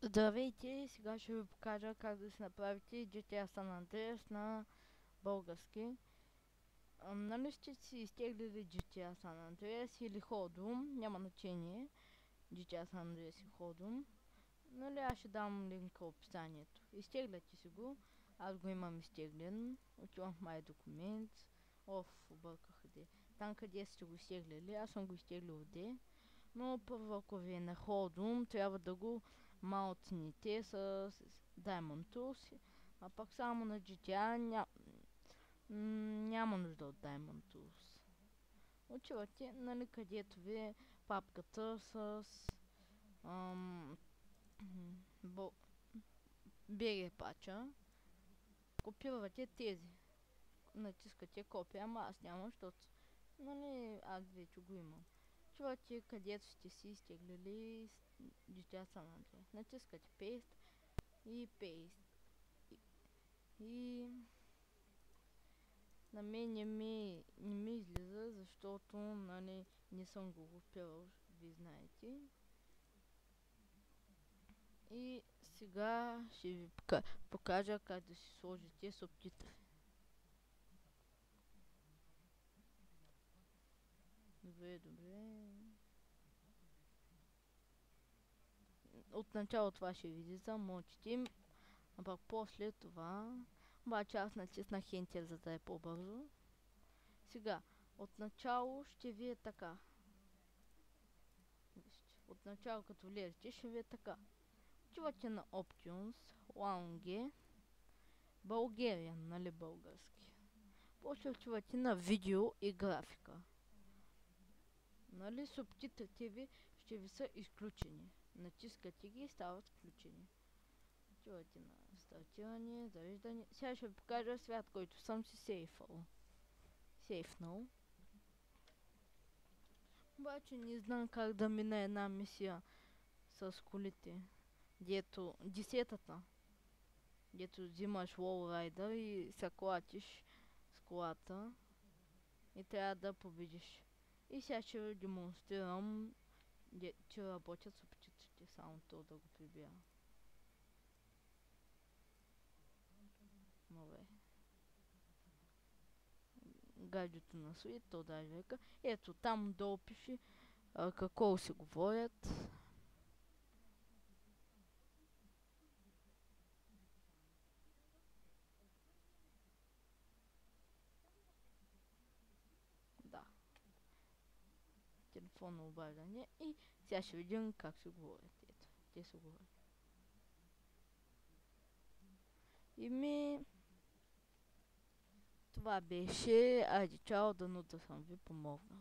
Здравейте, сега ще ви покажа как да си направите GTA San Andreas на български. Нали сте си изтеглили GTA San Andreas или Ходум, няма значение, GTA San Andreas и Ходум. Нали, аз ще дам линка в описанието. Изтегляте си го, аз го имам изтеглен, отивам в My Documents, обърках де. Там къде сте го изтеглили, аз съм го изтеглил де. Но първо, ако ви е на Ходум, трябва да го маутните с Diamond Tools, а пък само на GTA няма нужда от Diamond Tools. Отивате, нали, където ви е папката с BG пача, копирате тези, натискате копия, ама аз нямам, защото нали, аз вече го имам. Отивате където сте си изтеглили GTA San Andreas. Натискате Paste и Paste. И на мен не ми излиза, защото нали, не съм го копирал, ви знаете. И сега ще ви покажа как да си сложите субтитри. Добре. Отначало това ще види за мочите, а пък после това. Обаче аз натиснах Enter, за да е по-бързо. Сега, отначало ще ви е така. Отначало като влезете ще ви е така. Отивате на Options, Lounge, Bulgarian, нали български. После отивате на видео и графика. Нали субтитрите ви ще ви са изключени. Натискате ги и стават включени. Отивате на стартиране, завиждане. Сега ще ви покажа свят, който съм си сейфнал. Обаче не знам как да мина една мисия с колите. Дето, десетата. Дето взимаш лоурайдър и се клатиш с колата. И трябва да победиш. И сега ще ви демонстрирам, че работят субтитрите, само то да го прибия. Нове. Гаджето на Суит, то даже века. Ето, там долу пише какво си говорят. Да. Телефонно обаждане. И сега ще видим как се говорят. Ето, те се говорят. Това беше. Айде, чао, дано да съм ви помогнал.